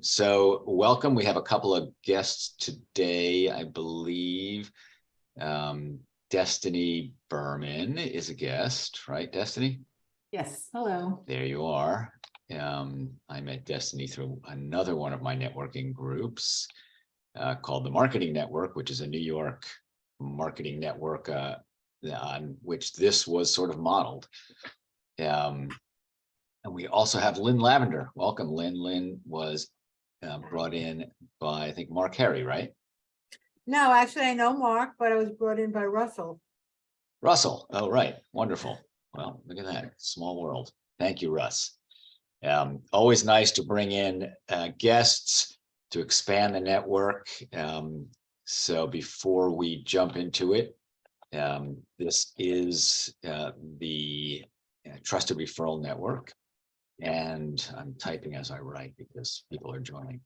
So welcome. We have a couple of guests today, I believe. Destinee Berman is a guest, right, Destinee? Yes, hello. There you are. I met Destinee through another one of my networking groups called the Marketing Network, which is a New York marketing network on which this was sort of modeled. And we also have Lynn Lavender. Welcome, Lynn. Lynn was brought in by, I think, Herre, right? No, actually, I know Mark, but I was brought in by Russell. Russell. Oh, right. Wonderful. Well, look at that. Small world. Thank you, Russ. Always nice to bring in guests to expand the network. So before we jump into it, this is the Trusted Referral Network. And I'm typing as I write because people are joining.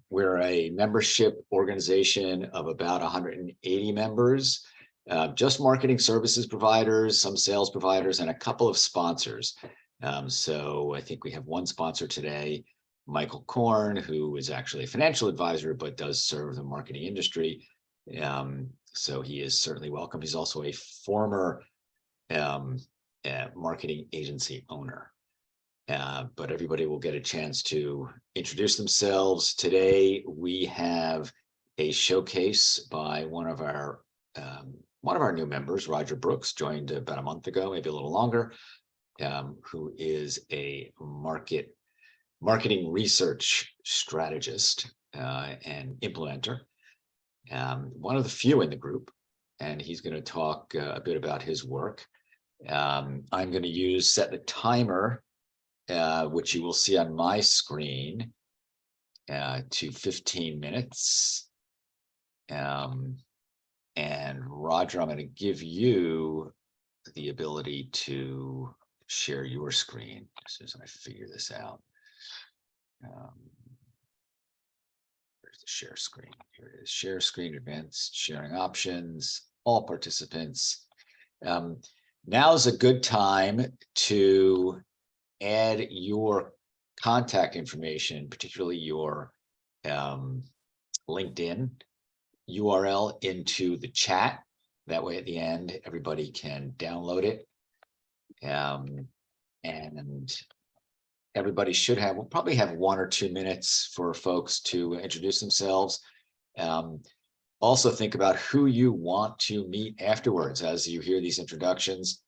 We're a membership organization of about 180 members, just marketing services providers, some sales providers, and a couple of sponsors. So I think we have one sponsor today, Michael Korn, who is actually a financial advisor, but does serve the marketing industry. So he is certainly welcome. He's also a former marketing agency owner. But everybody will get a chance to introduce themselves. Today, we have a showcase by one of our new members, Roger Brooks, joined about a month ago, maybe a little longer, who is a marketing research strategist and implementer, one of the few in the group, and he's going to talk a bit about his work. I'm going to set the timer, which you will see on my screen, to 15 minutes. And Roger, I'm going to give you the ability to share your screen as soon as I figure this out. Where's the share screen? Here it is. Share screen, advanced sharing options, all participants. Now is a good time to add your contact information, particularly your LinkedIn URL, into the chat. That way at the end, everybody can download it. And everybody we'll probably have 1 or 2 minutes for folks to introduce themselves. Also think about who you want to meet afterwards as you hear these introductions.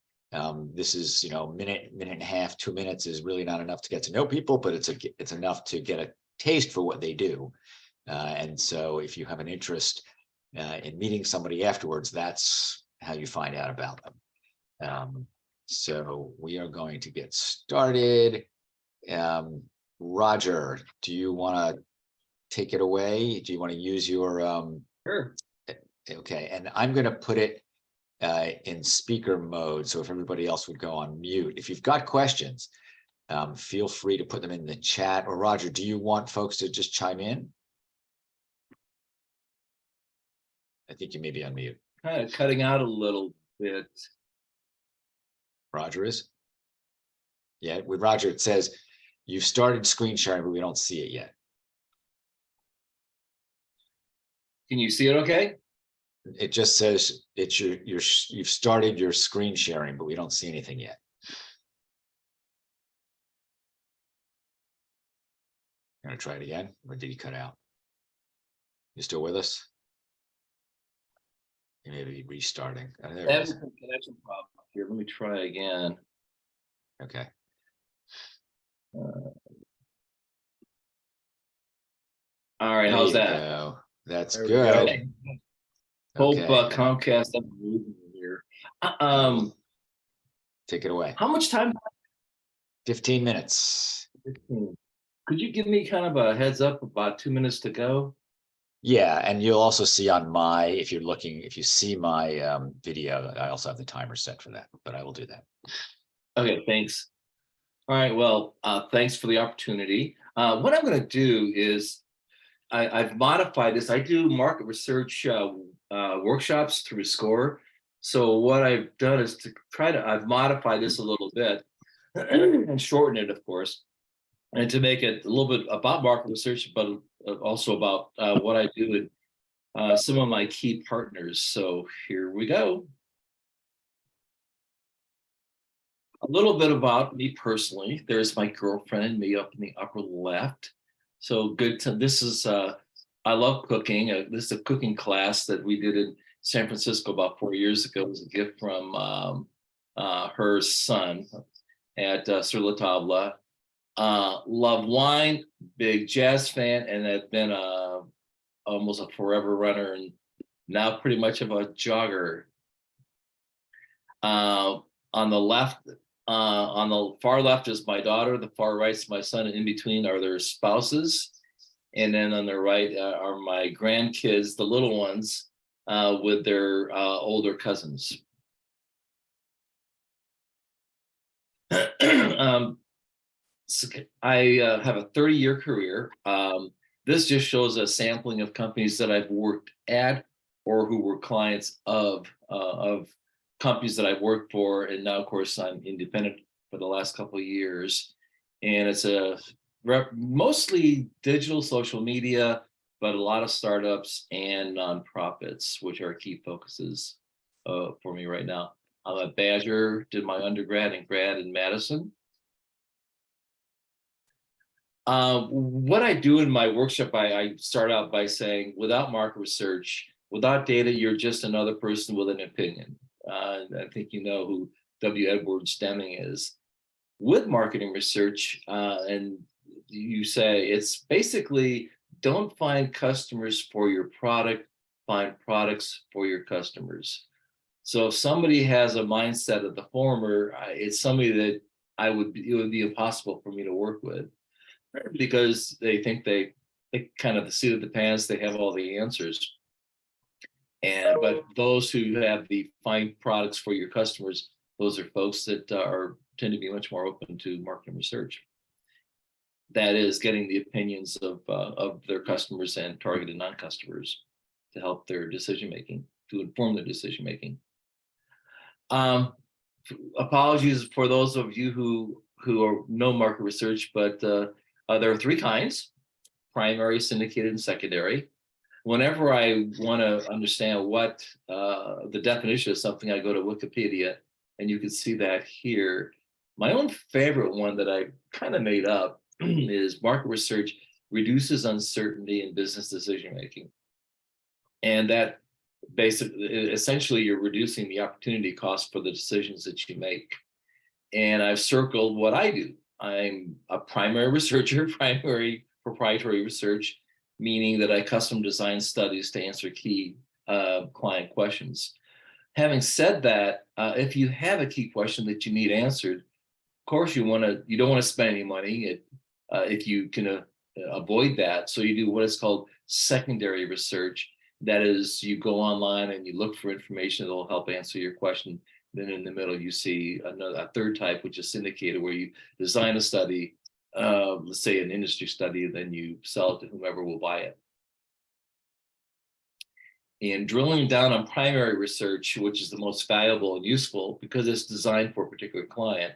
This is, minute and a half, 2 minutes is really not enough to get to know people, but it's enough to get a taste for what they do. And so if you have an interest in meeting somebody afterwards, that's how you find out about them. So we are going to get started. Roger, do you want to take it away? Do you want to use your Sure. Okay, and I'm going to put it in speaker mode, so if everybody else would go on mute. If you've got questions, feel free to put them in the chat. Or Roger, do you want folks to just chime in? I think you may be on mute. Kind of cutting out a little bit. Roger is? Yeah, with Roger, it says you've started screen sharing, but we don't see it yet. Can you see it okay? It just says it's you've started your screen sharing, but we don't see anything yet. I'm gonna try it again, or did he cut out? You still with us? He may be restarting. Oh, there it is. Having some connection problem here. Let me try again. Okay. All right, There how's you that? go. That's There we good. go. Hope Okay. Comcast doesn't lose me here. Take it away. How much time? 15 minutes. 15. Could you give me kind of a heads up about 2 minutes to go? Yeah, and you'll also see on my, if you see my video, I also have the timer set for that, but I will do that. Okay, thanks. All right, well, thanks for the opportunity. What I'm going to do is I've modified this. I do market research workshops through SCORE. So what I've done is I've modified this a little bit and shortened it, of course. and to make it a little bit about market research, but also about what I do with some of my key partners. So here we go. A little bit about me personally. There's my girlfriend and me up in the upper left. So good to, this is, I love cooking. This is a cooking class that we did in San Francisco about 4 years ago. It was a gift from her son at Sur La Table. Love wine, big jazz fan, and have been almost a forever runner and now pretty much of a jogger. On the left, on the far left is my daughter, the far right is my son, and in between are their spouses. And then on the right are my grandkids, the little ones, with their older cousins. I have a 30-year career. This just shows a sampling of companies that I've worked at or who were clients of companies that I've worked for. And now, of course, I'm independent for the last couple of years. And it's mostly digital social media, but a lot of startups and nonprofits, which are key focuses for me right now. I'm a Badger, did my undergrad and grad in Madison. What I do in my workshop, I start out by saying, without market research, without data, you're just another person with an opinion. I think you know who W. Edwards Deming is. With marketing research, and you say it's basically don't find customers for your product, find products for your customers. So if somebody has a mindset of the former, it's somebody that it would be impossible for me to work with, because they think they kind of the seat of the pants, they have all the answers. But those who have the find products for your customers, those are folks that tend to be much more open to marketing research. That is getting the opinions of their customers and targeted non-customers to help their decision making, to inform their decision making. Apologies for those of you who know market research, but there are three kinds: primary, syndicated, and secondary. Whenever I want to understand what the definition of something, I go to Wikipedia, and you can see that here. My own favorite one that I kind of made up is market research reduces uncertainty in business decision making. And that basically, essentially, you're reducing the opportunity cost for the decisions that you make. And I've circled what I do. I'm a primary researcher, primary proprietary research, meaning that I custom design studies to answer key client questions. Having said that, if you have a key question that you need answered, of course you don't want to spend any money if you can avoid that. So you do what is called secondary research. That is, you go online and you look for information that will help answer your question. Then in the middle, you see a third type, which is syndicated, where you design a study, let's say an industry study, and then you sell it to whomever will buy it. And drilling down on primary research, which is the most valuable and useful because it's designed for a particular client,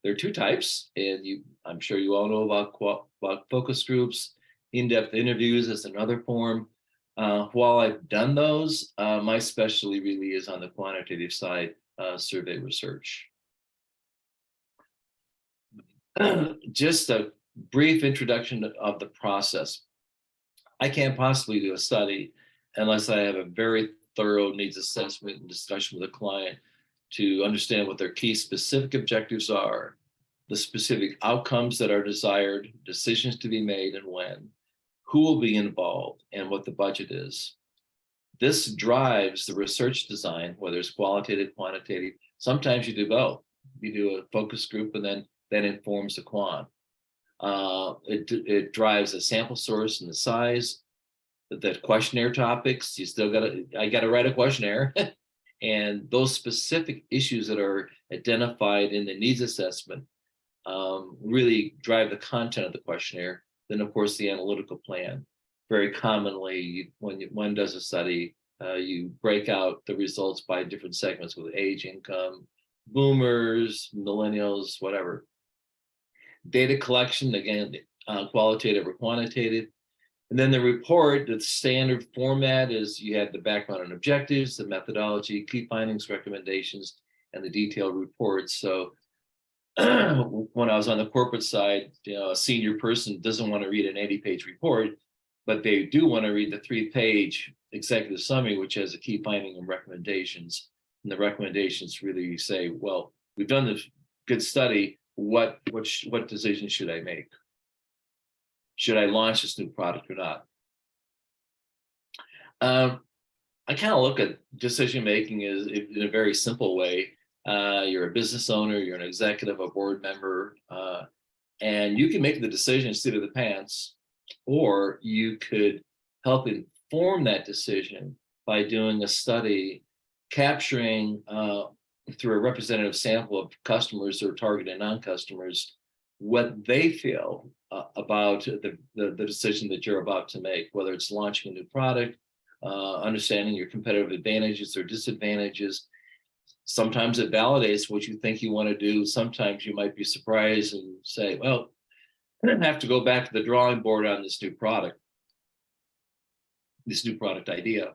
there are two types, and I'm sure you all know about focus groups. In-depth interviews is another form. While I've done those, my specialty really is on the quantitative side, survey research. Just a brief introduction of the process. I can't possibly do a study unless I have a very thorough needs assessment and discussion with a client to understand what their key specific objectives are, the specific outcomes that are desired, decisions to be made and when, who will be involved, and what the budget is. This drives the research design, whether it's qualitative, quantitative. Sometimes you do both. You do a focus group and then that informs the quant. It drives the sample source and the size, the questionnaire topics. I got to write a questionnaire. And those specific issues that are identified in the needs assessment really drive the content of the questionnaire. Then, of course, the analytical plan. Very commonly, when one does a study, you break out the results by different segments with age, income, boomers, millennials, whatever. Data collection, again, qualitative or quantitative. And then the report, the standard format is you have the background and objectives, the methodology, key findings, recommendations, and the detailed reports. So when I was on the corporate side, a senior person doesn't want to read an 80-page report, but they do want to read the 3-page executive summary, which has a key finding and recommendations. And the recommendations really say, well, we've done this good study. What decision should I make? Should I launch this new product or not? I kind of look at decision making as in a very simple way. You're a business owner, you're an executive, a board member, and you can make the decision seat of the pants, or you could help inform that decision by doing a study, capturing through a representative sample of customers or targeted non-customers what they feel about the decision that you're about to make, whether it's launching a new product, understanding your competitive advantages or disadvantages. Sometimes it validates what you think you want to do. Sometimes you might be surprised and say, well, I didn't have to go back to the drawing board on this new product idea.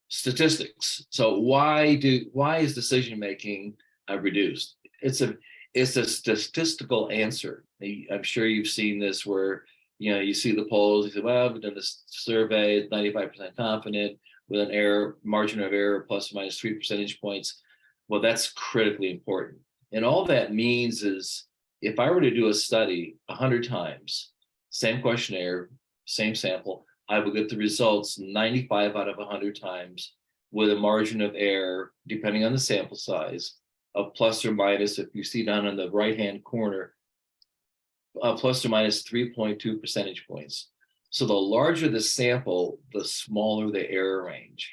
Statistics. So why is decision making reduced? It's a statistical answer. I'm sure you've seen this where you see the polls. You say, well, we've done this survey, it's 95% confident with an error margin of error plus or minus 3 percentage points. Well, that's critically important. And all that means is if I were to do a study 100 times, same questionnaire, same sample, I would get the results 95 out of 100 times with a margin of error, depending on the sample size, of plus or minus, if you see down in the right-hand corner, plus or minus 3.2 percentage points. So the larger the sample, the smaller the error range.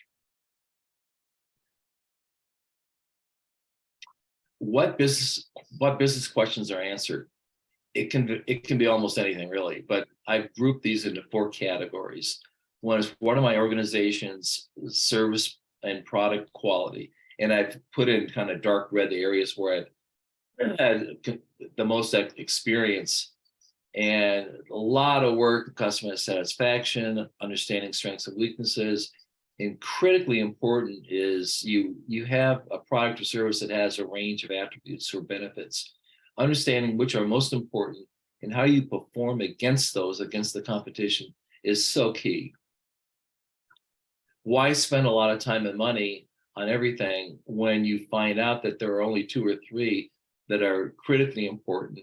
What business questions are answered? It can be almost anything really, but I've grouped these into 4 categories. One is, what are my organization's service and product quality? And I've put in kind of dark red the areas where I've had the most experience and a lot of work, customer satisfaction, understanding strengths and weaknesses. And critically important is you have a product or service that has a range of attributes or benefits. Understanding which are most important and how you perform against the competition is so key. Why spend a lot of time and money on everything when you find out that there are only 2 or 3 that are critically important,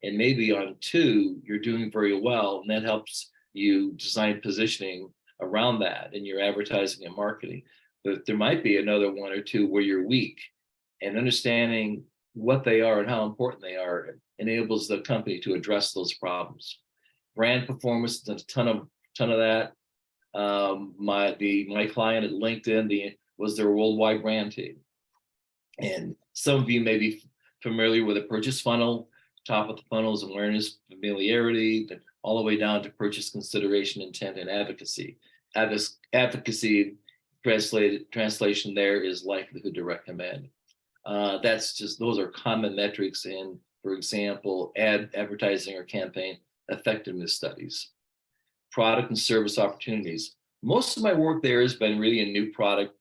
and maybe on 2 you're doing very well, and that helps you design positioning around that in your advertising and marketing. But there might be another 1 or 2 where you're weak, and understanding what they are and how important they are enables the company to address those problems. Brand performance, a ton of that. My client at LinkedIn was their worldwide brand team. And some of you may be familiar with a purchase funnel. Top of the funnel is awareness, familiarity, all the way down to purchase consideration, intent, and advocacy. Advocacy translation there is likelihood to recommend. Those are common metrics in, for example, advertising or campaign effectiveness studies. Product and service opportunities. Most of my work there has been really in new product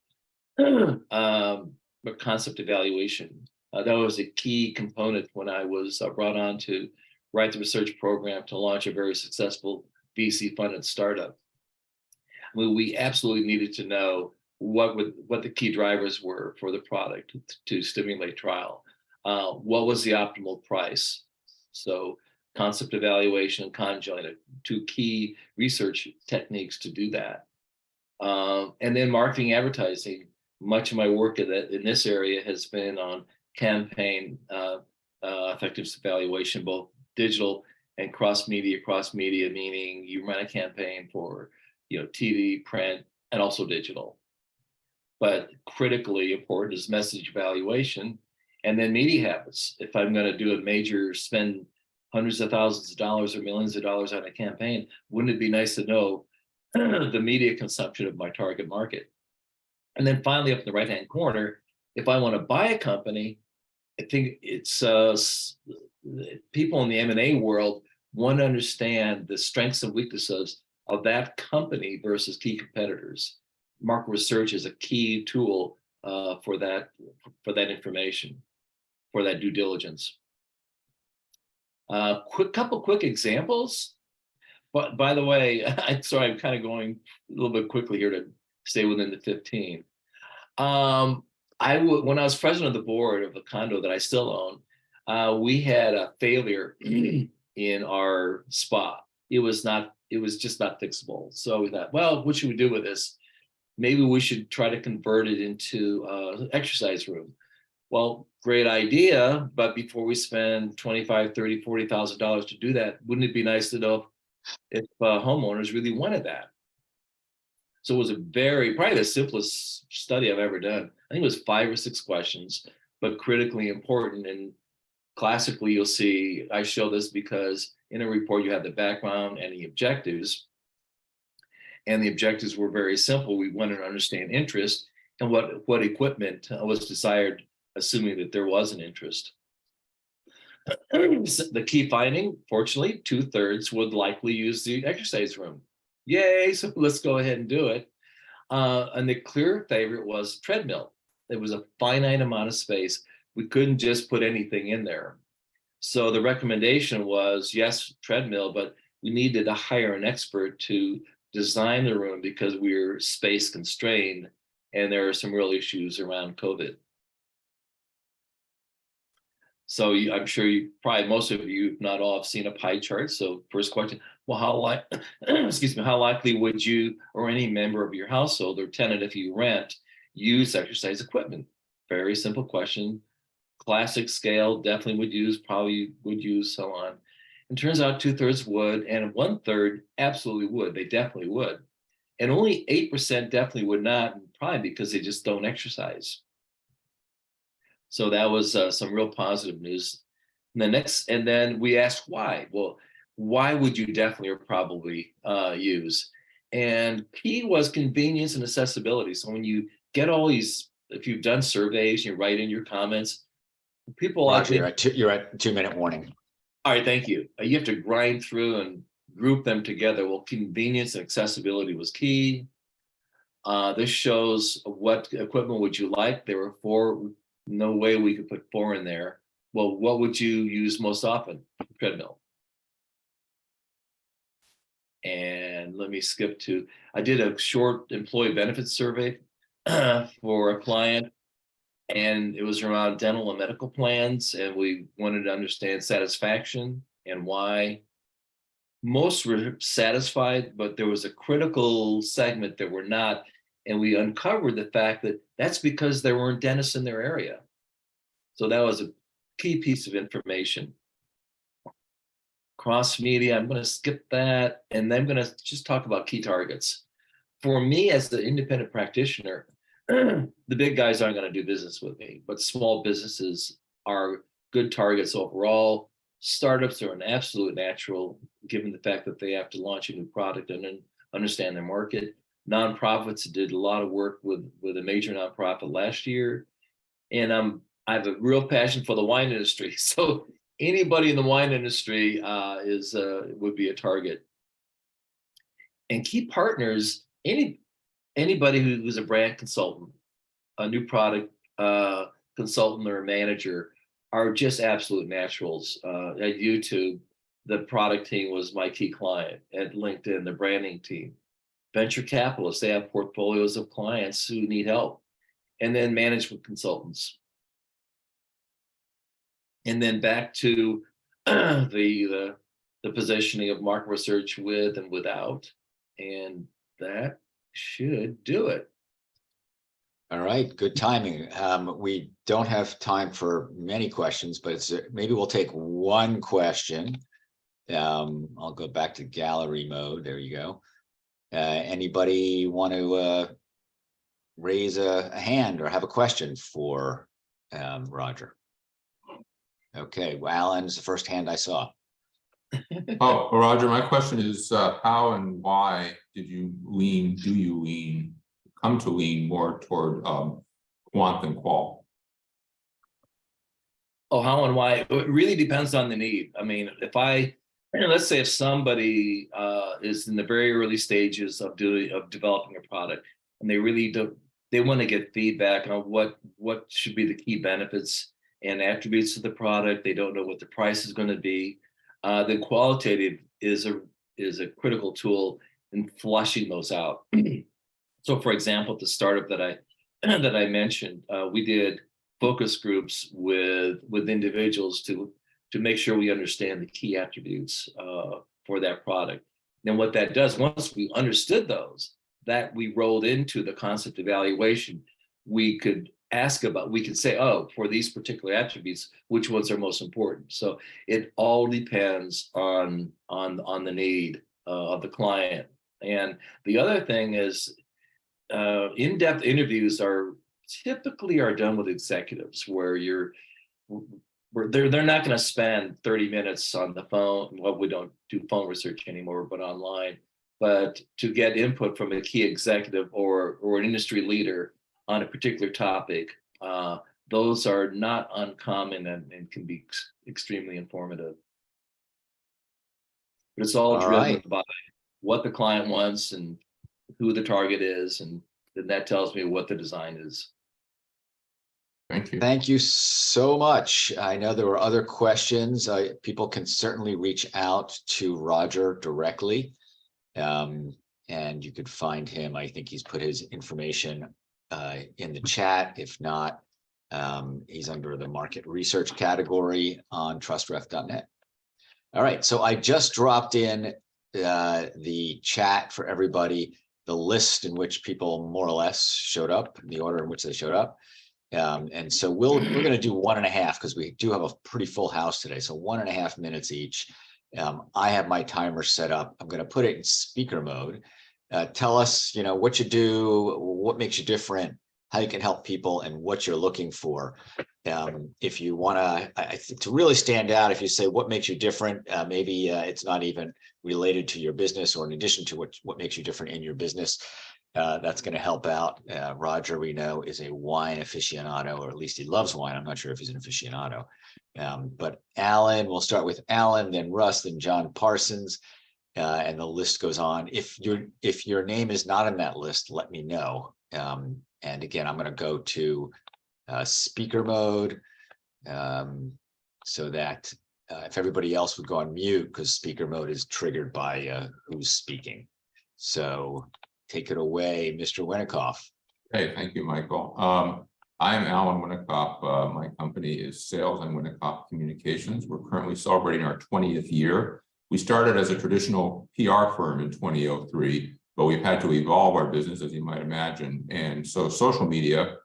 but concept evaluation. That was a key component when I was brought on to write the research program to launch a very successful VC-funded startup. I mean, we absolutely needed to know what the key drivers were for the product to stimulate trial. What was the optimal price? So concept evaluation and conjoint, 2 key research techniques to do that. And then marketing advertising. Much of my work in this area has been on campaign effectiveness evaluation, both digital and cross media. Cross media meaning you run a campaign for TV, print, and also digital. But critically important is message evaluation, and then media habits. If I'm going to do a major spend hundreds of thousands of dollars or millions of dollars on a campaign, wouldn't it be nice to know the media consumption of my target market? And then finally, up in the right-hand corner, if I want to buy a company, I think it's people in the M&A world want to understand the strengths and weaknesses of that company versus key competitors. Market research is a key tool for that information, for that due diligence. Couple quick examples. But by the way, I'm sorry, I'm kind of going a little bit quickly here to stay within the 15. When I was president of the board of a condo that I still own, we had a failure in our spa. It was just not fixable. So we thought, well, what should we do with this? Maybe we should try to convert it into an exercise room. Well, great idea, but before we spend $25,000, $30,000, $40,000 to do that, wouldn't it be nice to know if homeowners really wanted that? So it was probably the simplest study I've ever done. I think it was 5 or 6 questions, but critically important. And classically, you'll see, I show this because in a report, you have the background and the objectives. And the objectives were very simple. We wanted to understand interest and what equipment was desired, assuming that there was an interest. The key finding, fortunately, 2/3 would likely use the exercise room. Yay, so let's go ahead and do it. And the clear favorite was treadmill. There was a finite amount of space. We couldn't just put anything in there. So the recommendation was, yes, treadmill, but we needed to hire an expert to design the room because we were space constrained and there are some real issues around COVID. So I'm sure most of you, if not all, have seen a pie chart. So first question, well, how likely would you or any member of your household or tenant, if you rent, use exercise equipment? Very simple question. Classic scale, definitely would use, probably would use, so on. And turns out 2/3 would, and 1/3 absolutely would. They definitely would. And only 8% definitely would not, probably because they just don't exercise. So that was some real positive news. And then we asked why. Well, why would you definitely or probably use? And key was convenience and accessibility. So when you get all these, if you've done surveys, you write in your comments, people Roger, you're at 2-minute warning. All right, thank you. You have to grind through and group them together. Well, convenience and accessibility was key. This shows what equipment would you like. There were 4. No way we could put 4 in there. Well, what would you use most often? Treadmill. And let me skip to, I did a short employee benefits survey for a client, and it was around dental and medical plans, and we wanted to understand satisfaction and why. Most were satisfied, but there was a critical segment that were not. And we uncovered the fact that that's because there weren't dentists in their area. So that was a key piece of information. Cross media, I'm going to skip that. And then I'm going to just talk about key targets. For me, as the independent practitioner, the big guys aren't going to do business with me, but small businesses are good targets overall. Startups are an absolute natural, given the fact that they have to launch a new product and then understand their market. Nonprofits did a lot of work with a major nonprofit last year. And I have a real passion for the wine industry. So anybody in the wine industry would be a target. And key partners, anybody who's a brand consultant, a new product consultant or a manager, are just absolute naturals. At YouTube, the product team was my key client. At LinkedIn, the branding team. Venture capitalists, they have portfolios of clients who need help. And then management consultants. And then back to the positioning of market research with and without. And that should do it. All right, good timing. We don't have time for many questions, but maybe we'll take one question. I'll go back to gallery mode. There you go. Anybody want to raise a hand or have a question for Roger? Okay, well, Alan's the first hand I saw. Oh, Roger, my question is how and why do you come to lean more toward quant than qual? Oh, how and why? It really depends on the need. I mean, let's say if somebody is in the very early stages of developing a product, and they want to get feedback on what should be the key benefits and attributes of the product. They don't know what the price is going to be. Then qualitative is a critical tool in flushing those out. So, for example, the startup that I mentioned, we did focus groups with individuals to make sure we understand the key attributes for that product. Then what that does, once we understood those, that we rolled into the concept evaluation, we could say, oh, for these particular attributes, which ones are most important? So it all depends on the need of the client. And the other thing is, in-depth interviews are typically done with executives, where they're not going to spend 30 minutes on the phone. Well, we don't do phone research anymore, but online. But to get input from a key executive or an industry leader on a particular topic, those are not uncommon and can be extremely informative. But it's all driven by what the client wants and who the target is, and then that tells me what the design is. Thank you. Thank you so much. I know there were other questions. People can certainly reach out to Roger directly. And you could find him. I think he's put his information in the chat. If not, he's under the market research category on trustref.net. All right, so I just dropped in the chat for everybody, the list in which people more or less showed up, the order in which they showed up. And so we're going to do 1.5, because we do have a pretty full house today. So 1.5 minutes each. I have my timer set up. I'm going to put it in speaker mode. Tell us, what you do, what makes you different, how you can help people, and what you're looking for. If you want to really stand out, if you say what makes you different, maybe it's not even related to your business, or in addition to what makes you different in your business. That's going to help out. Roger, we know, is a wine aficionado, or at least he loves wine. I'm not sure if he's an aficionado. But Alan, we'll start with Alan, then Russ, then John Parsons, and the list goes on. If your name is not in that list, let me know. And again, I'm going to go to speaker mode, so that if everybody else would go on mute, because speaker mode is triggered by who's speaking. So take it away, Mr. Winnikoff. Hey, thank you, Michael. I'm Alan Winnikoff. My company is Sales and Winnikoff Communications. We're currently celebrating our 20th year. We started as a traditional PR firm in 2003, but we've had to evolve our business, as you might imagine. And so social media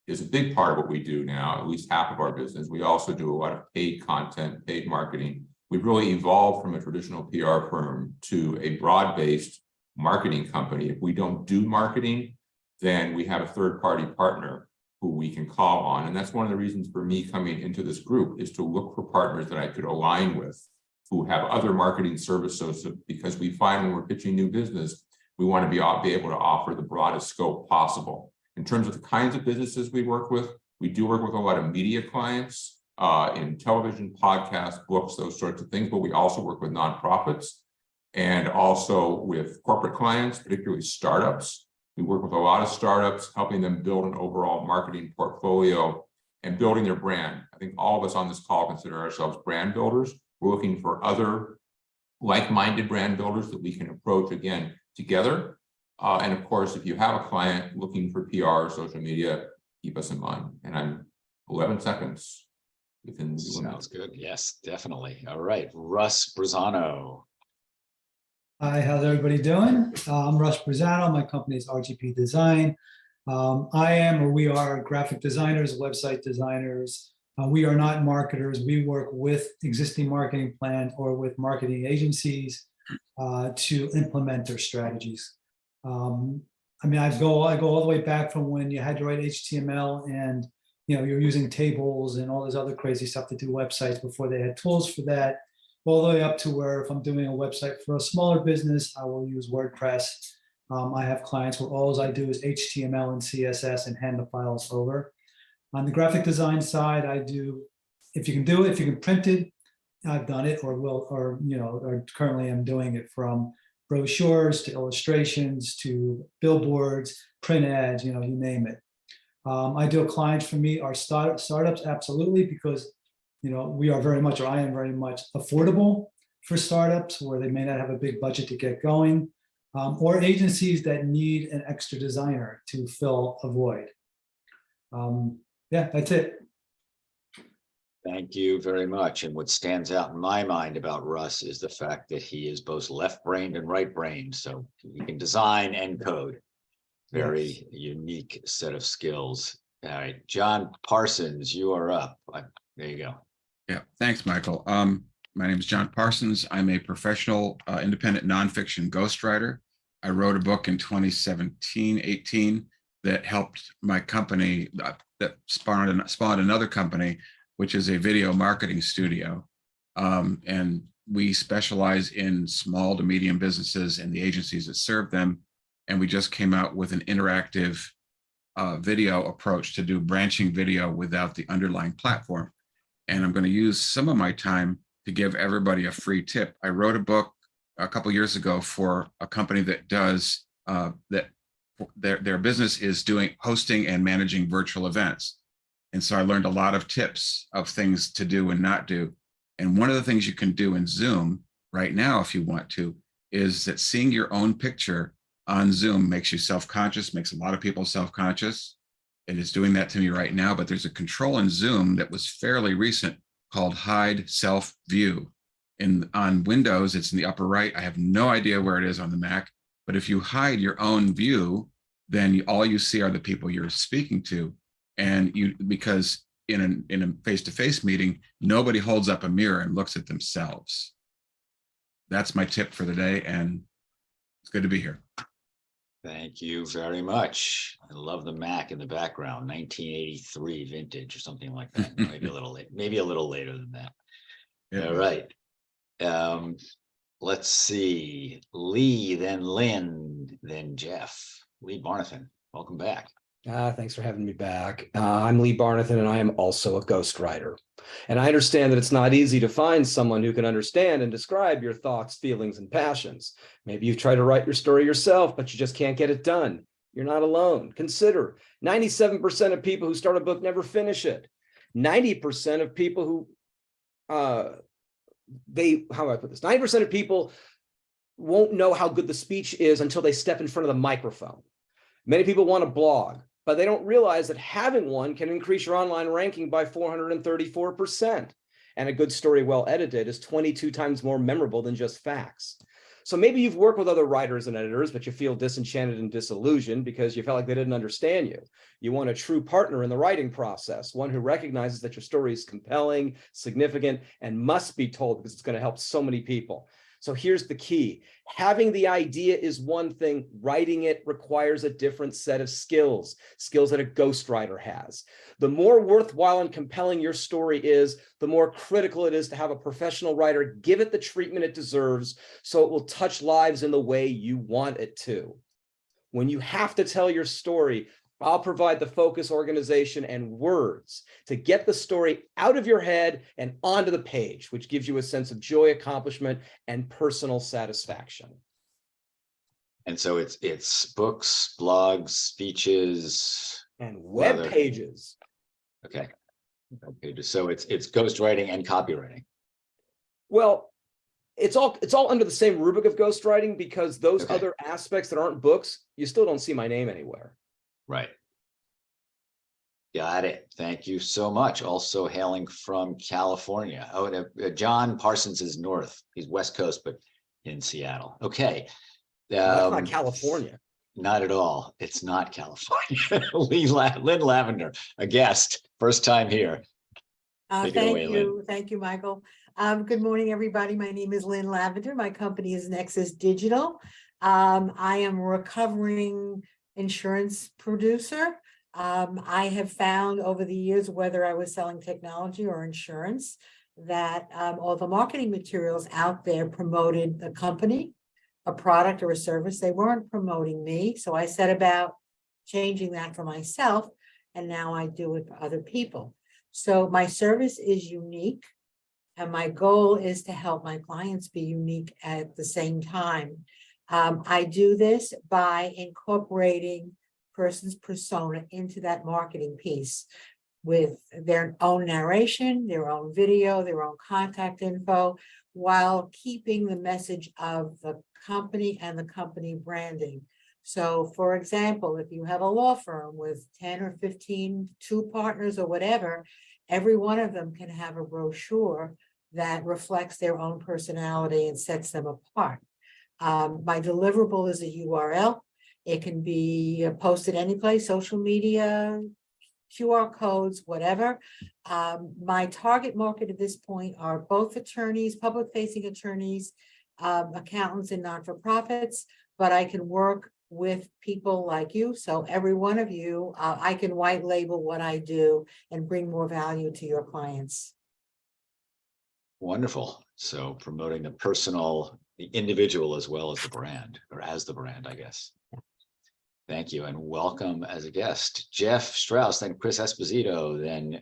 is a big part of what we do now, at least half of our business. We also do a lot of paid content, paid marketing. We've really evolved from a traditional PR firm to a broad-based marketing company. If we don't do marketing, then we have a third-party partner who we can call on. And that's one of the reasons for me coming into this group, is to look for partners that I could align with, who have other marketing services, because we find when we're pitching new business, we want to be able to offer the broadest scope possible. In terms of the kinds of businesses we work with, we do work with a lot of media clients in television, podcasts, books, those sorts of things, but we also work with nonprofits and also with corporate clients, particularly startups. We work with a lot of startups, helping them build an overall marketing portfolio and building their brand. I think all of us on this call consider ourselves brand builders. We're looking for other like-minded brand builders that we can approach, again, together. And of course, if you have a client looking for PR or social media, keep us in mind. And I'm 11 seconds within the limit. Sounds good. Yes, definitely. All right, Russ Bruzzano. Hi, how's everybody doing? I'm Russ Bruzzano. My company is RGP Design. We are graphic designers, website designers. We are not marketers. We work with existing marketing plans or with marketing agencies to implement their strategies. I go all the way back from when you had to write HTML and you're using tables and all this other crazy stuff to do websites before they had tools for that, all the way up to where if I'm doing a website for a smaller business, I will use WordPress. I have clients where all I do is HTML and CSS and hand the files over. On the graphic design side, I do if you can do it, if you can print it, I've done it or will, or, or currently I'm doing it, from brochures to illustrations to billboards, print ads, you name it. Ideal clients for me are startups, absolutely, because, we are very much, or I am very much affordable for startups where they may not have a big budget to get going, or agencies that need an extra designer to fill a void. Yeah, that's it. Thank you very much. And what stands out in my mind about Russ is the fact that he is both left-brained and right-brained, so he can design and code. Very unique set of skills. All right, John Parsons, you are up. There you go. Yeah, thanks, Michael. My name is John Parsons. I'm a professional independent nonfiction ghostwriter. I wrote a book in 2017-18 that helped my company, that spawned another company, which is a video marketing studio. And we specialize in small to medium businesses and the agencies that serve them. And we just came out with an interactive video approach to do branching video without the underlying platform. And I'm going to use some of my time to give everybody a free tip. I wrote a book a couple years ago for a company that does their business is hosting and managing virtual events. And so I learned a lot of tips of things to do and not do. And one of the things you can do in Zoom right now, if you want to, is that seeing your own picture on Zoom makes you self-conscious, makes a lot of people self-conscious. It is doing that to me right now, but there's a control in Zoom that was fairly recent called hide self view. On Windows, it's in the upper right. I have no idea where it is on the Mac, but if you hide your own view, then all you see are the people you're speaking to. And because in a face-to-face meeting, nobody holds up a mirror and looks at themselves. That's my tip for the day, and it's good to be here. Thank you very much. I love the Mac in the background, 1983 vintage or something like that. Maybe a little late, maybe a little later than that. Yeah. All right. Let's see. Lee, then Lynn, then Geoff. Lee Barnathan, welcome back. Thanks for having me back. I'm Lee Barnathan, and I am also a ghostwriter. And I understand that it's not easy to find someone who can understand and describe your thoughts, feelings, and passions. Maybe you've tried to write your story yourself, but you just can't get it done. You're not alone. Consider 97% of people who start a book never finish it. 90% of people who, how do I put this? 90% of people won't know how good the speech is until they step in front of the microphone. Many people want a blog, but they don't realize that having one can increase your online ranking by 434%. And a good story well edited is 22 times more memorable than just facts. So maybe you've worked with other writers and editors, but you feel disenchanted and disillusioned because you felt like they didn't understand you. You want a true partner in the writing process, one who recognizes that your story is compelling, significant, and must be told because it's going to help so many people. So here's the key. Having the idea is one thing. Writing it requires a different set of skills that a ghostwriter has. The more worthwhile and compelling your story is, the more critical it is to have a professional writer give it the treatment it deserves so it will touch lives in the way you want it to. When you have to tell your story, I'll provide the focus, organization, and words to get the story out of your head and onto the page, which gives you a sense of joy, accomplishment, and personal satisfaction. And so it's books, blogs, speeches, and web pages. Okay. Web pages. So it's ghostwriting and copywriting. Well, it's all under the same rubric of ghostwriting, because those other aspects that aren't books, you still don't see my name anywhere. Right. Got it. Thank you so much. Also hailing from California. Oh, John Parsons is north. He's West Coast, but in Seattle. Okay. That's not California. Not at all. It's not California. Lynn Lavender, a guest, first time here. Thank you. Thank you, Michael. Good morning, everybody. My name is Lynn Lavender. My company is Nexus Digital. I am a recovering insurance producer. I have found over the years, whether I was selling technology or insurance, that all the marketing materials out there promoted the company, a product or a service. They weren't promoting me. So I set about changing that for myself, and now I do it for other people. So my service is unique. And my goal is to help my clients be unique at the same time. I do this by incorporating person's persona into that marketing piece with their own narration, their own video, their own contact info, while keeping the message of the company and the company branding. So for example, if you have a law firm with 10 or 15, 2 partners or whatever, every one of them can have a brochure that reflects their own personality and sets them apart. My deliverable is a URL. It can be posted anyplace, social media, QR codes, whatever. My target market at this point are both attorneys, public-facing attorneys, accountants, and not-for-profits, but I can work with people like you. So every one of you, I can white label what I do and bring more value to your clients. Wonderful. So promoting the personal, the individual as well as the brand, or as the brand, I guess. Thank you and welcome as a guest, Geoff Strauss, then Chris Esposito, then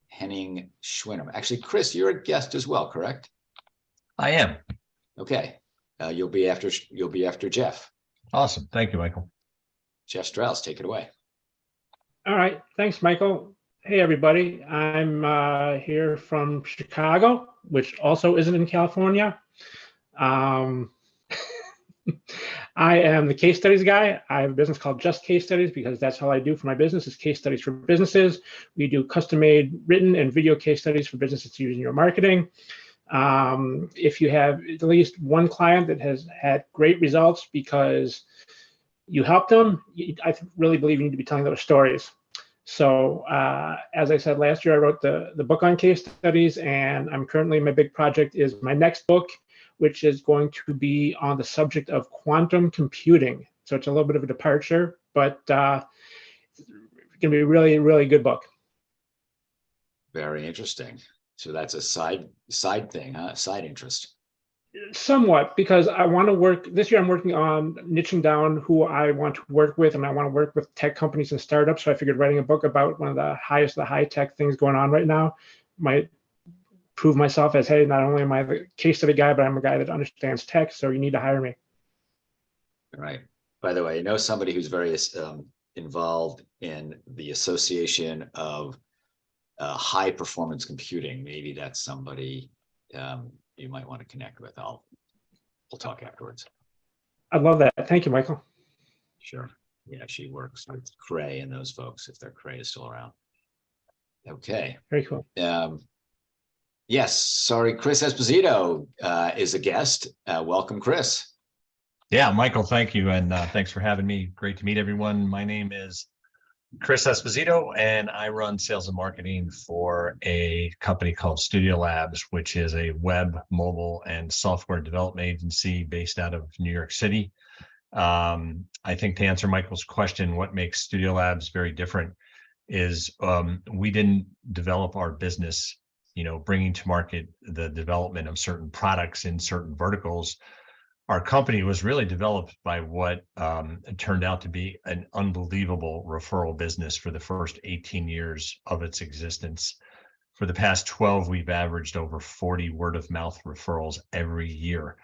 Henning Schwinum. Actually, Chris, you're a guest as well, correct? I am. Okay, you'll be after Geoff. Awesome. Thank you, Michael. Geoff Strauss, take it away. All right. Thanks, Michael. Hey, everybody. I'm here from Chicago, which also isn't in California. I am the case studies guy. I have a business called Just Case Studies because that's all I do for my business is case studies for businesses. We do custom-made written and video case studies for businesses to use in your marketing. If you have at least one client that has had great results because you helped them, I really believe you need to be telling those stories. So as I said last year, I wrote the book on case studies, and I'm currently, my big project is my next book, which is going to be on the subject of quantum computing. So it's a little bit of a departure, but it's going to be a really, really good book. Very interesting. So that's a side thing, huh? Side interest. Somewhat, because I want to work this year. I'm working on niching down who I want to work with, and I want to work with tech companies and startups. So I figured writing a book about one of the highest, the high tech things going on right now might prove myself as, hey, not only am I the case study guy, but I'm a guy that understands tech. So you need to hire me. Right. By the way, I know somebody who's very involved in the association of high performance computing. Maybe that's somebody you might want to connect with. We'll talk afterwards. I love that. Thank you, Michael. Sure. Yeah, she works with Cray and those folks, if their Cray is still around. Okay. Very cool. Yes, sorry, Chris Esposito is a guest. Welcome, Chris. Yeah, Michael, thank you. And thanks for having me. Great to meet everyone. My name is Chris Esposito, and I run sales and marketing for a company called Studio Labs, which is a web, mobile, and software development agency based out of New York City. I think to answer Michael's question, what makes Studio Labs very different is we didn't develop our business, bringing to market the development of certain products in certain verticals. Our company was really developed by what turned out to be an unbelievable referral business for the first 18 years of its existence. For the past 12, we've averaged over 40 word of mouth referrals every year.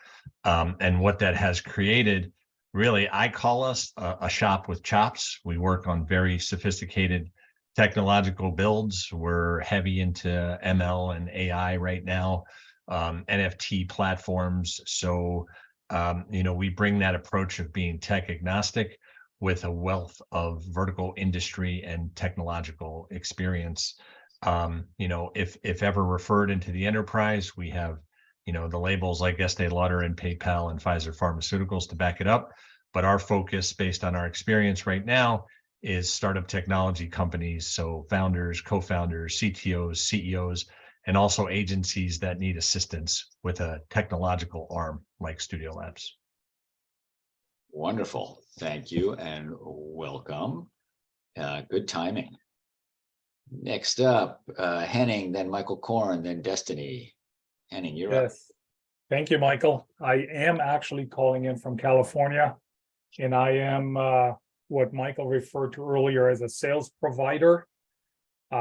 And what that has created, really, I call us a shop with chops. We work on very sophisticated technological builds. We're heavy into ML and AI right now, NFT platforms. So we bring that approach of being tech agnostic with a wealth of vertical industry and technological experience. If ever referred into the enterprise, we have, the labels like Estee Lauder and PayPal and Pfizer Pharmaceuticals to back it up. But our focus, based on our experience right now, is startup technology companies. So founders, co-founders, CTOs, CEOs, and also agencies that need assistance with a technological arm like Studio Labs. Wonderful. Thank you and welcome. Good timing. Next up, Henning, then Michael Korn, then Destinee. Henning, you're up. Yes. Thank you, Michael. I am actually calling in from California, and I am what Michael referred to earlier as a sales provider.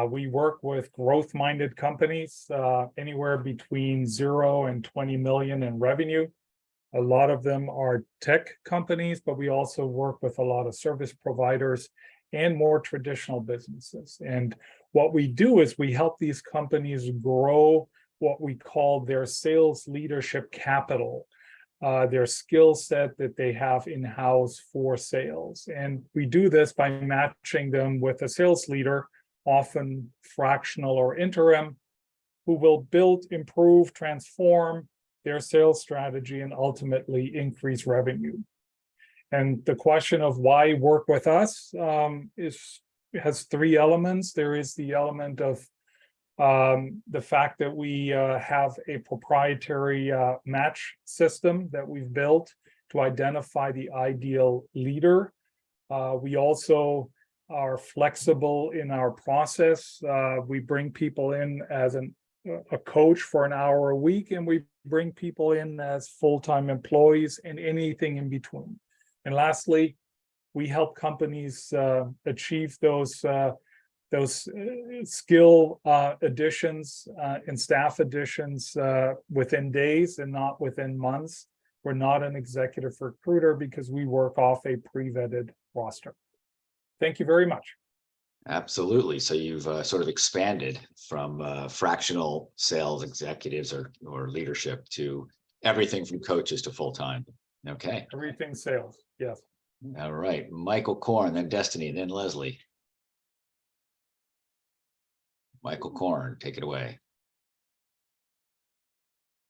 We work with growth-minded companies, anywhere between 0 and 20 million in revenue. A lot of them are tech companies, but we also work with a lot of service providers and more traditional businesses. And what we do is we help these companies grow what we call their sales leadership capital, their skill set that they have in-house for sales. And we do this by matching them with a sales leader, often fractional or interim, who will build, improve, transform their sales strategy and ultimately increase revenue. And the question of why work with us has 3 elements. There is the element of the fact that we have a proprietary match system that we've built to identify the ideal leader. We also are flexible in our process. We bring people in as a coach for an hour a week, and we bring people in as full-time employees and anything in between. And lastly, we help companies achieve those skill additions and staff additions within days and not within months. We're not an executive recruiter because we work off a pre-vetted roster. Thank you very much. Absolutely. So you've sort of expanded from fractional sales executives or leadership to everything from coaches to full-time. Okay. Everything sales. Yes. All right. Michael Korn, then Destinee, then Leslie. Michael Korn, take it away.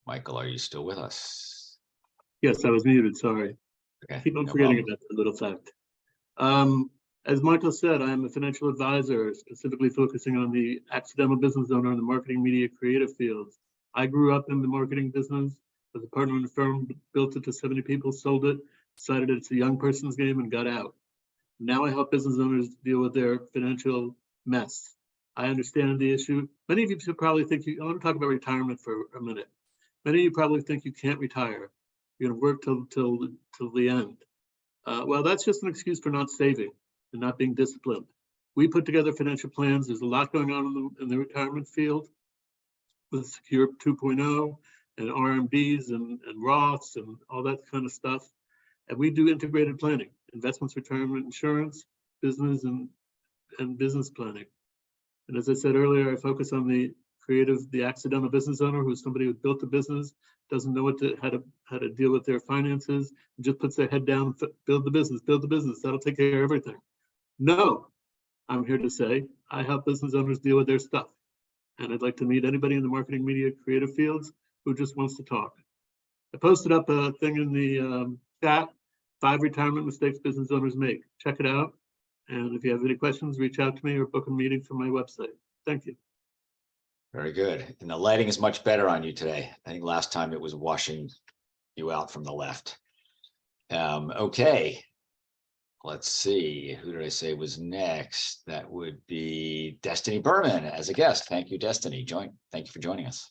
Michael, are you still with us? Yes, I was muted. Sorry. Okay. Keep on No forgetting problem. about that little fact. As Michael said, I'm a financial advisor, specifically focusing on the accidental business owner in the marketing, media, creative fields. I grew up in the marketing business as a partner in a firm, built it to 70 people, sold it, decided it's a young person's game, and got out. Now I help business owners deal with their financial mess. I understand the issue. Many of you should probably think I want to talk about retirement for a minute. Many of you probably think you can't retire. You're going to work till the end. Well, that's just an excuse for not saving and not being disciplined. We put together financial plans. There's a lot going on in the retirement field with Secure 2.0 and RMDs and Roths and all that kind of stuff. And we do integrated planning, investments, retirement, insurance, business, and business planning. And as I said earlier, I focus on the creative, the accidental business owner, who's somebody who built a business, doesn't know how to deal with their finances, and just puts their head down, build the business, that'll take care of everything. No, I'm here to say I help business owners deal with their stuff. And I'd like to meet anybody in the marketing, media, creative fields who just wants to talk. I posted up a thing in the chat, 5 retirement mistakes business owners make. Check it out. And if you have any questions, reach out to me or book a meeting from my website. Thank you. Very good. And the lighting is much better on you today. I think last time it was washing you out from the left. Okay. Let's see. Who did I say was next? That would be Destinee Berman as a guest. Thank you, Destinee. Thank you for joining us.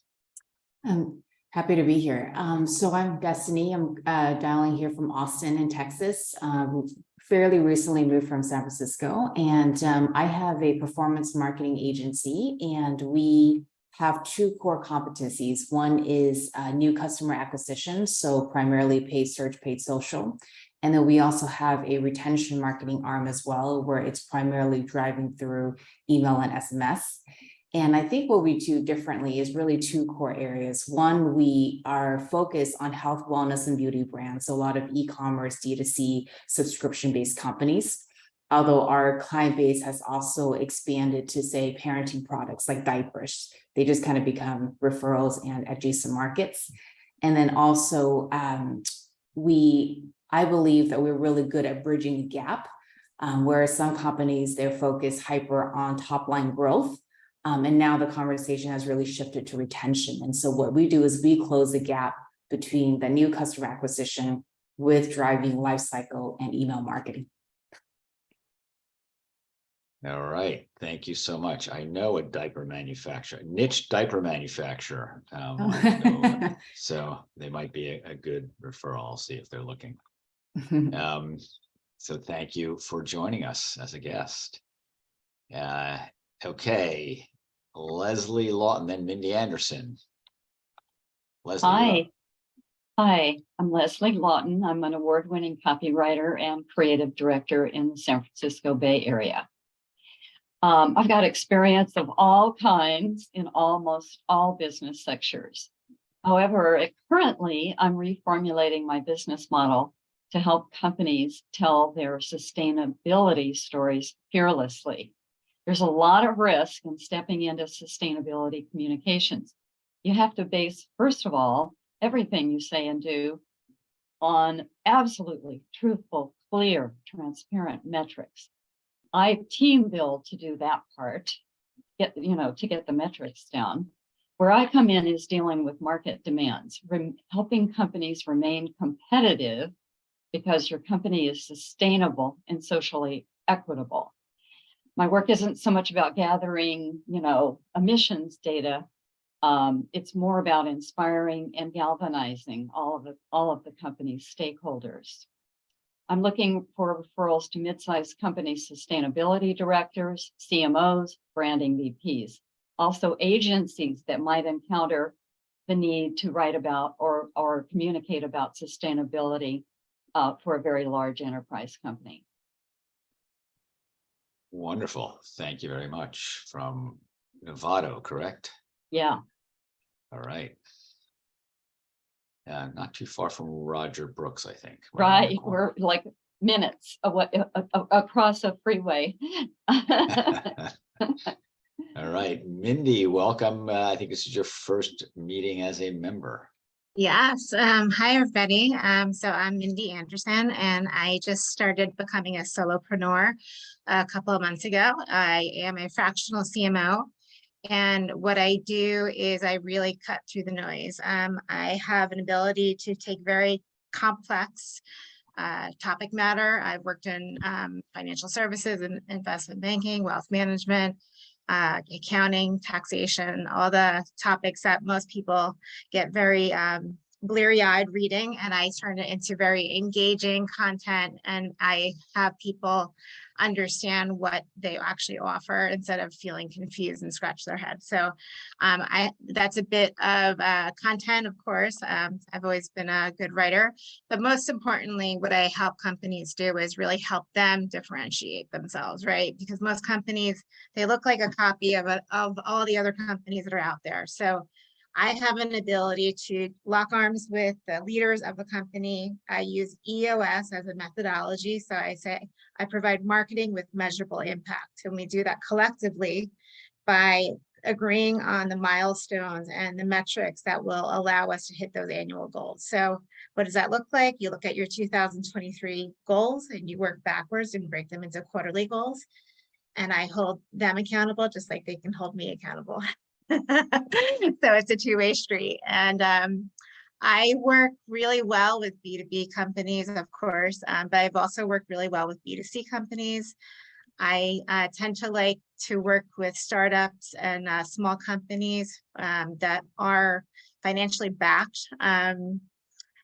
I'm happy to be here. So I'm Destinee. I'm dialing here from Austin in Texas. Fairly recently moved from San Francisco, and I have a performance marketing agency, and we have 2 core competencies. One is new customer acquisition, so primarily paid search, paid social. And then we also have a retention marketing arm as well, where it's primarily driving through email and SMS. And I think what we do differently is really 2 core areas. One, we are focused on health, wellness, and beauty brands. So a lot of e-commerce, D2C, subscription-based companies. Although our client base has also expanded to, say, parenting products like diapers. They just kind of become referrals and adjacent markets. And then also, I believe that we're really good at bridging the gap, whereas some companies, they're focused hyper on top-line growth. And now the conversation has really shifted to retention. And so what we do is we close the gap between the new customer acquisition with driving lifecycle and email marketing. All right. Thank you so much. I know a diaper manufacturer, niche diaper manufacturer. So they might be a good referral. I'll see if they're looking. So thank you for joining us as a guest. Okay, Leslie Lawton, then Mindy Anderson. Leslie, you're Hi. up. Hi, I'm Leslie Lawton. I'm an award-winning copywriter and creative director in the San Francisco Bay Area. I've got experience of all kinds in almost all business sectors. However, currently I'm reformulating my business model to help companies tell their sustainability stories fearlessly. There's a lot of risk in stepping into sustainability communications. You have to base, first of all, everything you say and do on absolutely truthful, clear, transparent metrics. I team build to do that part, to get the metrics down. Where I come in is dealing with market demands, helping companies remain competitive because your company is sustainable and socially equitable. My work isn't so much about gathering, emissions data. It's more about inspiring and galvanizing all of the company's stakeholders. I'm looking for referrals to mid-sized company sustainability directors, CMOs, branding VPs, also agencies that might encounter the need to write about or communicate about sustainability for a very large enterprise company. Wonderful. Thank you very much. From Novato, correct? Yeah. All right. Not too far from Roger Brooks, I think. Right. We're like minutes away, across a freeway. All right. Mindy, welcome. I think this is your first meeting as a member. Yes. Hi, everybody. So I'm Mindy Anderson, and I just started becoming a solopreneur a couple of months ago. I am a fractional CMO. And what I do is I really cut through the noise. I have an ability to take very complex topic matter. I've worked in financial services and investment banking, wealth management, accounting, taxation, all the topics that most people get very bleary-eyed reading, and I turn it into very engaging content, and I have people understand what they actually offer instead of feeling confused and scratch their head. So that's a bit of content, of course. I've always been a good writer, but most importantly, what I help companies do is really help them differentiate themselves, right? Because most companies, they look like a copy of all the other companies that are out there. So I have an ability to lock arms with the leaders of the company. I use EOS as a methodology. So I say I provide marketing with measurable impact. And we do that collectively by agreeing on the milestones and the metrics that will allow us to hit those annual goals. So what does that look like? You look at your 2023 goals and you work backwards and break them into quarterly goals. And I hold them accountable just like they can hold me accountable. So it's a two-way street. And I work really well with B2B companies, of course, but I've also worked really well with B2C companies. I tend to like to work with startups and small companies that are financially backed and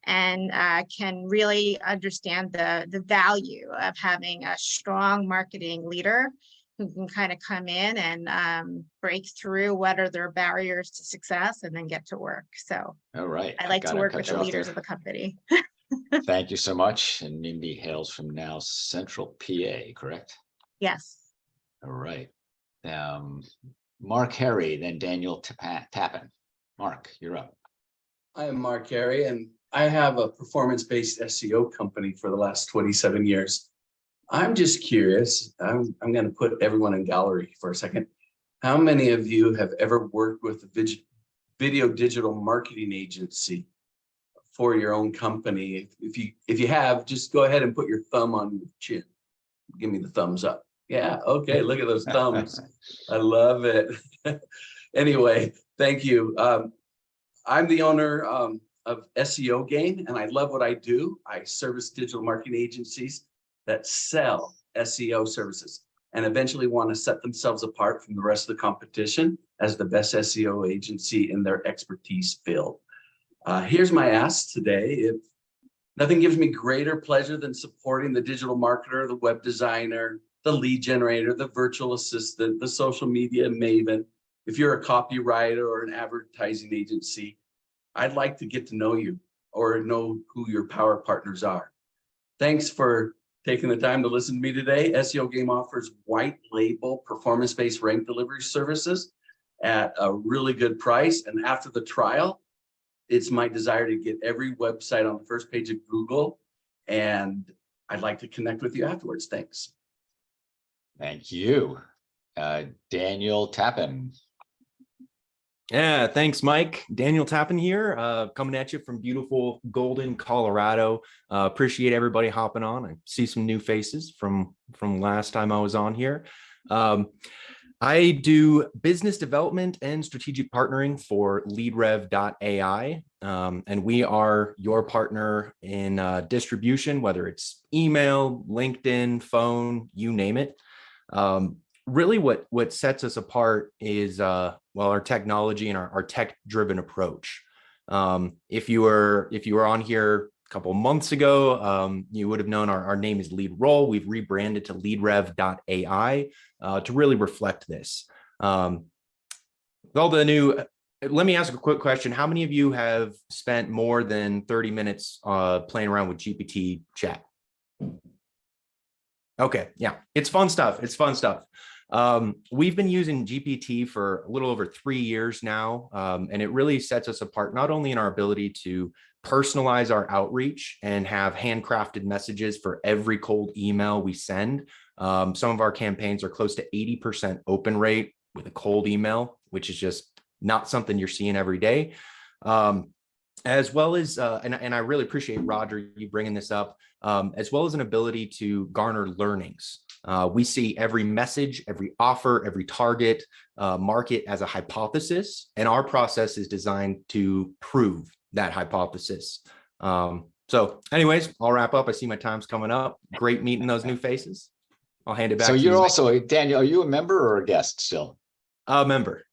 can really understand the value of having a strong marketing leader who can kind of come in and break through what are their barriers to success and then get to work. So all right. I like to work with the leaders of the company. Thank you so much. And Mindy hails from now Central PA, correct? Yes. All right. Mark Herre, then Daniel Tappan. Mark, you're up. I am Mark Herre, and I have a performance-based SEO company for the last 27 years. I'm just curious, I'm going to put everyone in gallery for a second. How many of you have ever worked with a video digital marketing agency for your own company? If you have, just go ahead and put your thumb on your chin. Give me the thumbs up. Yeah, okay, look at those thumbs. I love it. Anyway, thank you. I'm the owner of SEO Game, and I love what I do. I service digital marketing agencies that sell SEO services and eventually want to set themselves apart from the rest of the competition as the best SEO agency in their expertise field. Here's my ask today. Nothing gives me greater pleasure than supporting the digital marketer, the web designer, the lead generator, the virtual assistant, the social media maven. If you're a copywriter or an advertising agency, I'd like to get to know you or know who your power partners are. Thanks for taking the time to listen to me today. SEO Game offers white label performance-based rank delivery services at a really good price. And after the trial, it's my desire to get every website on the first page of Google. And I'd like to connect with you afterwards. Thanks. Thank you. Daniel Tappan. Yeah, thanks, Mike. Daniel Tappan here, coming at you from beautiful Golden, Colorado. Appreciate everybody hopping on. I see some new faces from last time I was on here. I do business development and strategic partnering for LeadRev.ai, and we are your partner in distribution, whether it's email, LinkedIn, phone, you name it. Really what sets us apart is our technology and our tech-driven approach. If you were on here a couple of months ago, you would have known our name is LeadRoll. We've rebranded to LeadRev.ai to really reflect this. With all the new, let me ask a quick question. How many of you have spent more than 30 minutes playing around with GPT chat? Okay, yeah, it's fun stuff. It's fun stuff. We've been using GPT for a little over 3 years now, and it really sets us apart, not only in our ability to personalize our outreach and have handcrafted messages for every cold email we send. Some of our campaigns are close to 80% open rate with a cold email, which is just not something you're seeing every day. As well as, and I really appreciate Roger, you bringing this up, as well as an ability to garner learnings. We see every message, every offer, every target market as a hypothesis, and our process is designed to prove that hypothesis. So anyways, I'll wrap up. I see my time's coming up. Great meeting those new faces. I'll hand it back. So to you're you. also, Daniel, are you a member or a guest still? A member.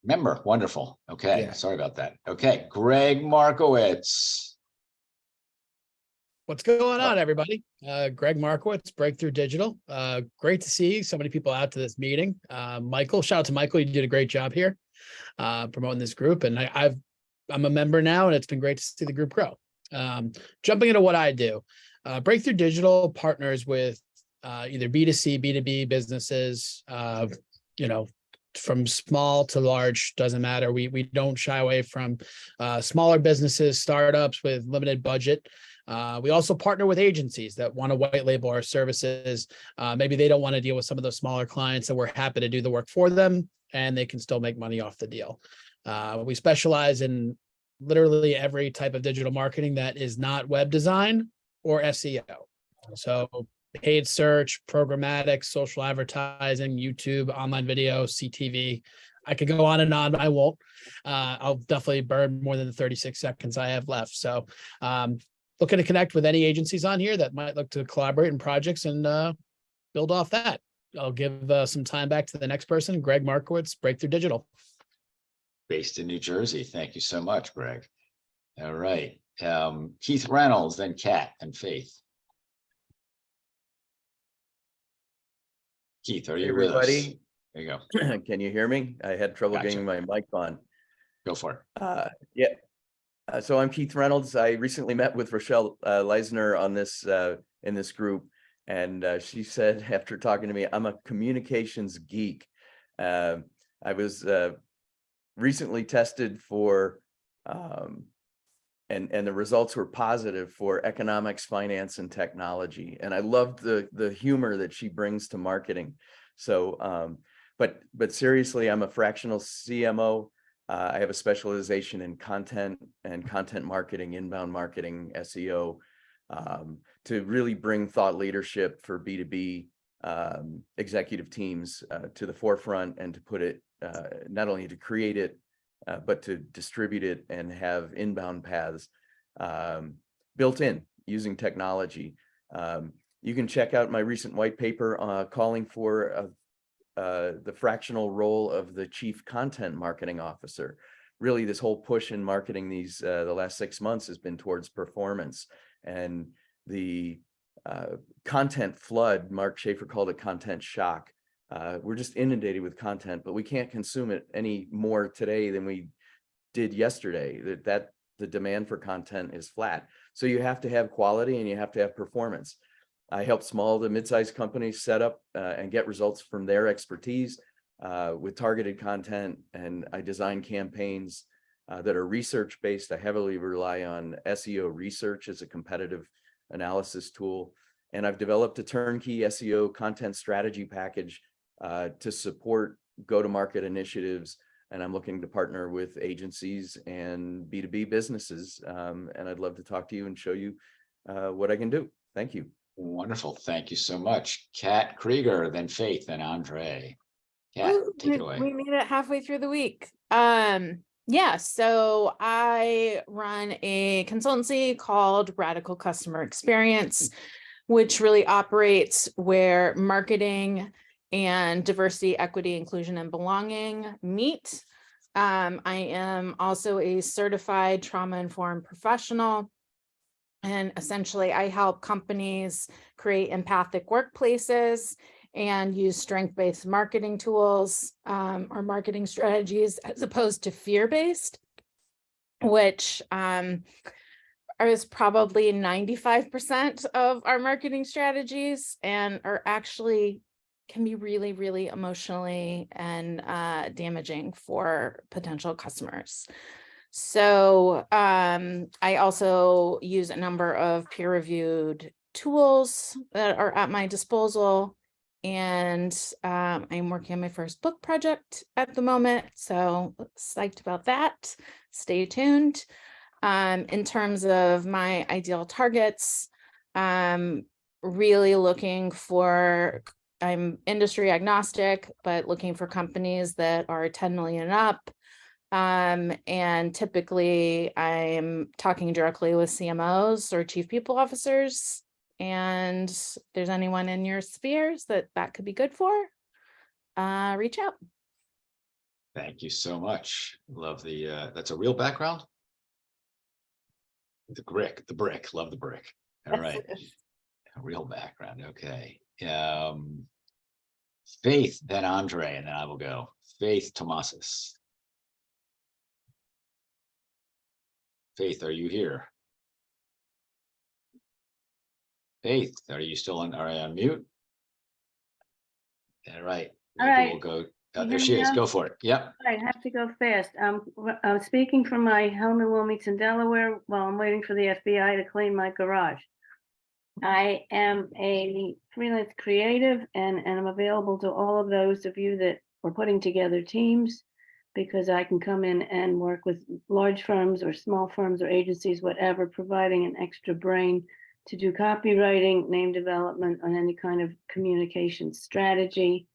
Member, wonderful. Okay, Yeah. Sorry about that. Okay, Greg Markowitz. What's going on, everybody? Greg Markowitz, Breakthrough Digital. Great to see so many people out to this meeting. Michael, shout out to Michael. You did a great job here promoting this group. And I'm a member now, and it's been great to see the group grow. Jumping into what I do, Breakthrough Digital partners with either B2C, B2B businesses, from small to large, doesn't matter. We don't shy away from smaller businesses, startups with limited budget. We also partner with agencies that want to white label our services. Maybe they don't want to deal with some of those smaller clients, so we're happy to do the work for them, and they can still make money off the deal. We specialize in literally every type of digital marketing that is not web design or SEO. So paid search, programmatic, social advertising, YouTube, online video, CTV. I could go on and on, but I won't. I'll definitely burn more than the 36 seconds I have left. So looking to connect with any agencies on here that might look to collaborate in projects and build off that. I'll give some time back to the next person, Greg Markowitz, Breakthrough Digital. Based in New Jersey. Thank you so much, Greg. All right. Keith Reynolds, then Kat and Faith. Keith, are you with us? Everybody, There you go. can you hear me? I had trouble Gotcha. getting my mic on. Go for it. Yeah. So I'm Keith Reynolds. I recently met with Rochelle Leisner on this in this group, and she said after talking to me, I'm a communications geek. I was recently tested for, and the results were positive for economics, finance, and technology. And I loved the humor that she brings to marketing. So, but seriously, I'm a fractional CMO. I have a specialization in content and content marketing, inbound marketing, SEO, to really bring thought leadership for B2B executive teams to the forefront, and to put it, not only to create it, but to distribute it and have inbound paths built in using technology. You can check out my recent white paper calling for the fractional role of the chief content marketing officer. Really, this whole push in marketing the last 6 months has been towards performance, and the content flood. Mark Schaefer called it content shock. We're just inundated with content, but we can't consume it any more today than we did yesterday. That the demand for content is flat. So you have to have quality and you have to have performance. I help small to mid-sized companies set up and get results from their expertise with targeted content. And I design campaigns that are research-based. I heavily rely on SEO research as a competitive analysis tool. And I've developed a turnkey SEO content strategy package to support go-to-market initiatives. And I'm looking to partner with agencies and B2B businesses. And I'd love to talk to you and show you what I can do. Thank you. Wonderful. Thank you so much. Kat Kreiger, then Faith, then Andre. Kat, take it away. We made it halfway through the week. Yeah, so I run a consultancy called Radical Customer Experience, which really operates where marketing and diversity, equity, inclusion, and belonging meet. I am also a certified trauma-informed professional. And essentially, I help companies create empathic workplaces and use strength-based marketing tools or marketing strategies as opposed to fear-based, which is probably 95% of our marketing strategies and are actually can be really, really emotionally and damaging for potential customers. So I also use a number of peer-reviewed tools that are at my disposal. And I'm working on my first book project at the moment. So psyched about that. Stay tuned. In terms of my ideal targets, really looking for, I'm industry agnostic, but looking for companies that are 10 million and up. And typically I'm talking directly with CMOs or chief people officers. And if there's anyone in your spheres that could be good for, reach out. Thank you so much. Love the, that's a real background? The brick, love the brick. All right. A real background, okay. Faith, then Andre, and then I will go. Faith Tomases. Faith, are you here? Faith, are you still on? Are you on mute? All right. All right. We'll go. There she is. Go for it. Yep. I have to go fast. I'm speaking from my home in Wilmington, Delaware, while I'm waiting for the FBI to clean my garage. I am a freelance creative and I'm available to all of those of you that are putting together teams, because I can come in and work with large firms or small firms or agencies, whatever, providing an extra brain to do copywriting, name development, on any kind of communication strategy.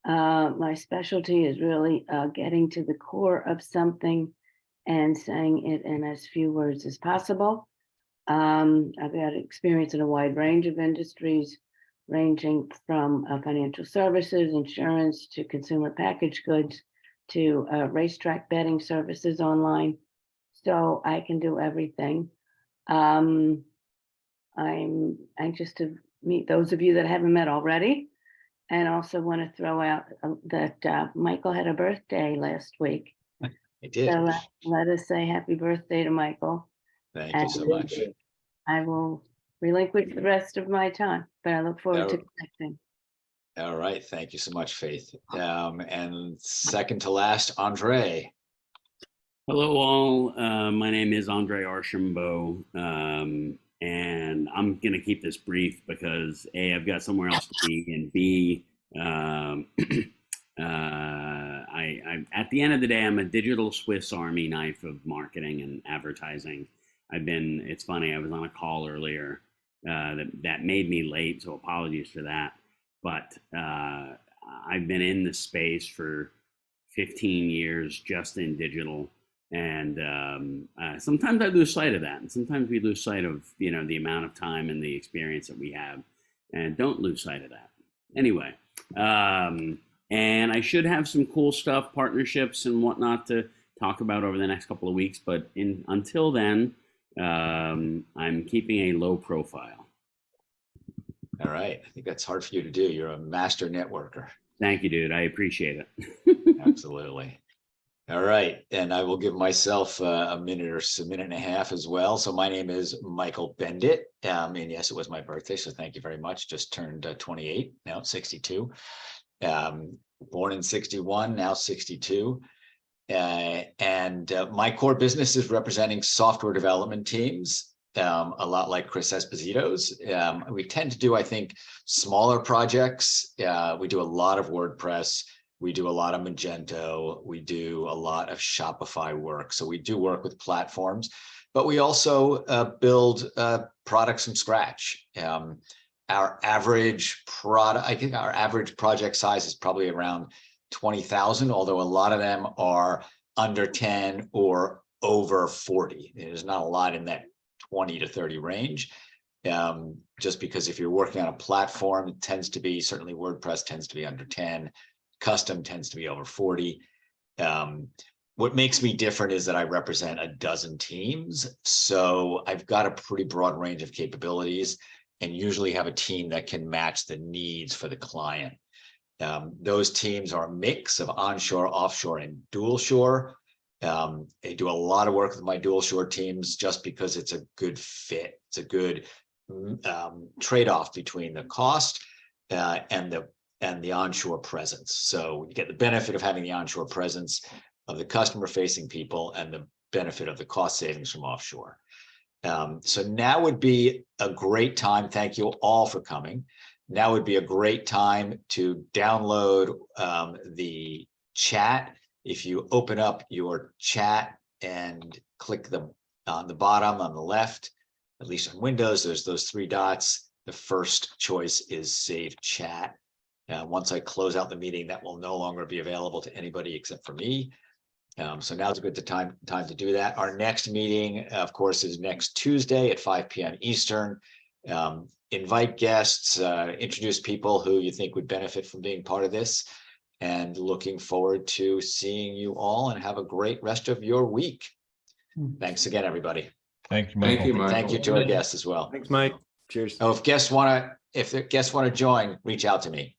My specialty is really getting to the core of something and saying it in as few words as possible. I've had experience in a wide range of industries, ranging from financial services, insurance, to consumer packaged goods, to racetrack betting services online. So I can do everything. I'm anxious to meet those of you that I haven't met already. And also want to throw out that Michael had a birthday last week. I did. So let us say happy birthday to Michael. Thank you so much. I will relinquish the rest of my time, but I look forward to connecting. All right. Thank you so much, Faith. And second to last, Andre. Hello, all. My name is Andre Archimbaud, and I'm going to keep this brief because A, I've got somewhere else to be, and B, I at the end of the day, I'm a digital Swiss Army knife of marketing and advertising. It's funny, I was on a call earlier that made me late, so apologies for that. But I've been in this space for 15 years just in digital. And sometimes I lose sight of that. And sometimes we lose sight of, the amount of time and the experience that we have, and don't lose sight of that. Anyway, and I should have some cool stuff, partnerships and whatnot to talk about over the next couple of weeks. But until then, I'm keeping a low profile. All right. I think that's hard for you to do. You're a master networker. Thank you, dude. I appreciate it. Absolutely. All right. And I will give myself a minute or a minute and a half as well. So my name is Michael Bendit. And yes, it was my birthday. So thank you very much. Just turned 28, now 62. Born in 61, now 62. My core business is representing software development teams, a lot like Chris Esposito's. We tend to do, I think, smaller projects. We do a lot of WordPress. We do a lot of Magento. We do a lot of Shopify work. So we do work with platforms, but we also build products from scratch. Our average product, I think our average project size is probably around 20,000, although a lot of them are under 10 or over 40. There's not a lot in that 20 to 30 range. Just because if you're working on a platform, it tends to be, certainly WordPress tends to be under 10. Custom tends to be over 40. What makes me different is that I represent a dozen teams. So I've got a pretty broad range of capabilities and usually have a team that can match the needs for the client. Those teams are a mix of onshore, offshore, and dual shore. I do a lot of work with my dual shore teams just because it's a good fit. It's a good trade-off between the cost and the onshore presence. So you get the benefit of having the onshore presence of the customer-facing people and the benefit of the cost savings from offshore. So now would be a great time. Thank you all for coming. Now would be a great time to download the chat. If you open up your chat and click on the bottom on the left, at least on Windows, there's those three dots. The first choice is Save Chat. Once I close out the meeting, that will no longer be available to anybody except for me. So now's a good time to do that. Our next meeting, of course, is next Tuesday at 5 p.m. Eastern. Invite guests, introduce people who you think would benefit from being part of this, and looking forward to seeing you all, and have a great rest of your week. Thanks again, everybody. Thank you, Michael. Thank you, Michael. Thank you to our guests as well. Thanks, Mike. Cheers. Oh, if the guests want to join, reach out to me.